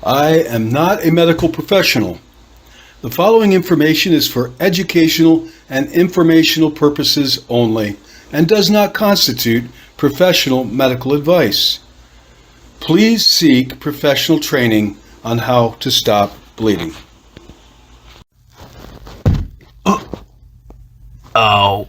I am not a medical professional. The following information is for educational and informational purposes only and does not constitute professional medical advice. Please seek professional training on how to stop bleeding. Oh.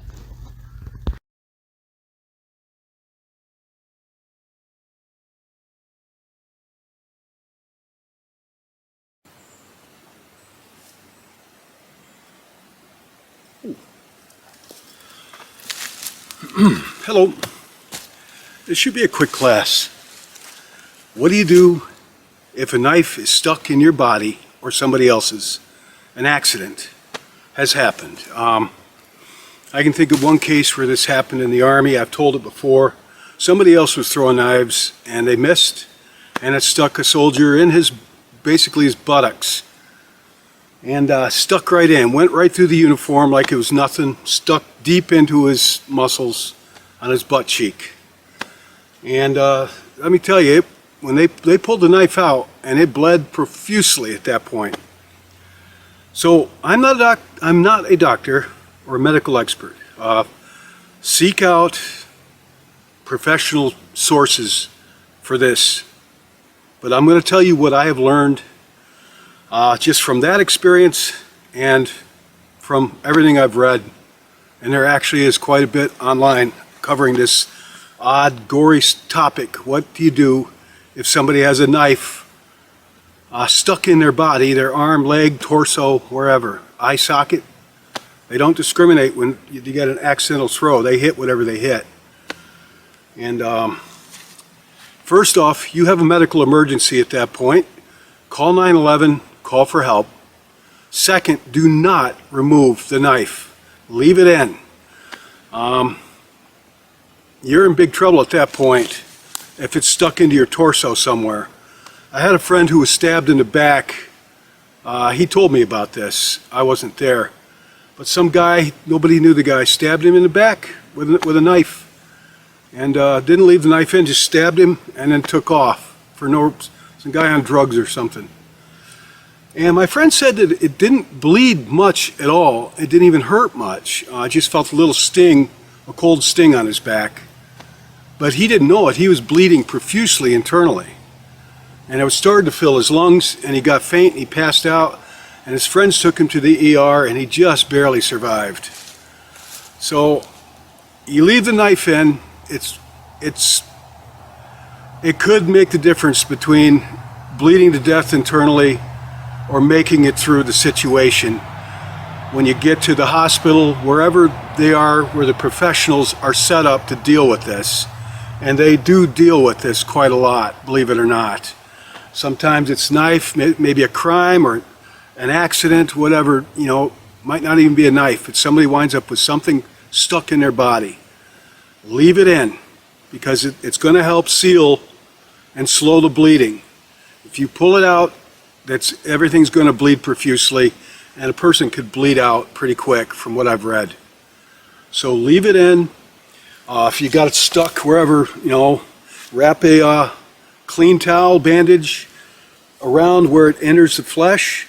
Hello. This should be a quick class. What do you do if a knife is stuck in your body or somebody else's? An accident has happened. I can think of one case where this happened in the Army. I've told it before. Somebody else was throwing knives and they missed, and it stuck a soldier in basically his buttocks, and stuck right in, went right through the uniform like it was nothing, stuck deep into his muscles on his butt cheek. And let me tell you, when they pulled the knife out, and it bled profusely at that point. So I'm not a doctor or a medical expert. Seek out professional sources for this. But I'm going to tell you what I have learned just from that experience and from everything I've read. And there actually is quite a bit online covering this odd, gory topic. What do you do if somebody has a knife stuck in their body, their arm, leg, torso, wherever, eye socket? They don't discriminate when you get an accidental throw. They hit whatever they hit. And first off, you have a medical emergency at that point. Call 911, call for help. Second, do not remove the knife. Leave it in. You're in big trouble at that point if it's stuck into your torso somewhere. I had a friend who was stabbed in the back. He told me about this. I wasn't there. But some guy, nobody knew the guy, stabbed him in the back with a knife. And didn't leave the knife in, just stabbed him and then took off for some guy on drugs or something. And my friend said that it didn't bleed much at all. It didn't even hurt much. I just felt a little sting, a cold sting on his back. But he didn't know it. He was bleeding profusely internally. And it was starting to fill his lungs, and he got faint and he passed out. And his friends took him to the ER, and he just barely survived. So you leave the knife in. It could make the difference between bleeding to death internally or making it through the situation. When you get to the hospital, wherever they are, where the professionals are set up to deal with this, and they do deal with this quite a lot, believe it or not. Sometimes it's knife, maybe a crime or an accident, whatever, might not even be a knife, but somebody winds up with something stuck in their body. Leave it in, because it's going to help seal and slow the bleeding. If you pull it out, everything's going to bleed profusely, and a person could bleed out pretty quick from what I've read. So leave it in. If you got it stuck wherever, wrap a clean towel, bandage around where it enters the flesh,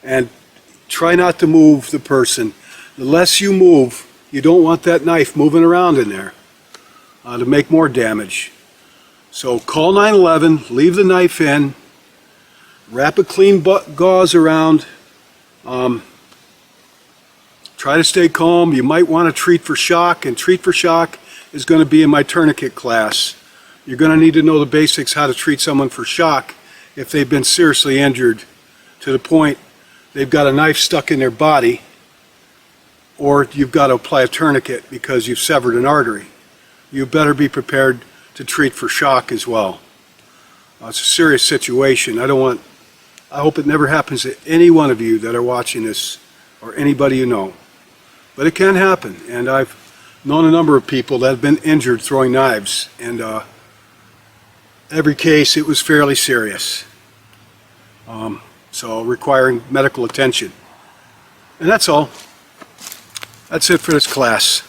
and try not to move the person. The less you move, you don't want that knife moving around in there to make more damage. So call 911, leave the knife in, wrap a clean gauze around, try to stay calm. You might want to treat for shock, and treat for shock is going to be in my tourniquet class. You're going to need to know the basics how to treat someone for shock if they've been seriously injured to the point they've got a knife stuck in their body, or you've got to apply a tourniquet because you've severed an artery. You better be prepared to treat for shock as well. It's a serious situation. I hope it never happens to any one of you that are watching this, or anybody you know. But it can happen, and I've known a number of people that have been injured throwing knives, and every case it was fairly serious. So requiring medical attention. And that's all. That's it for this class.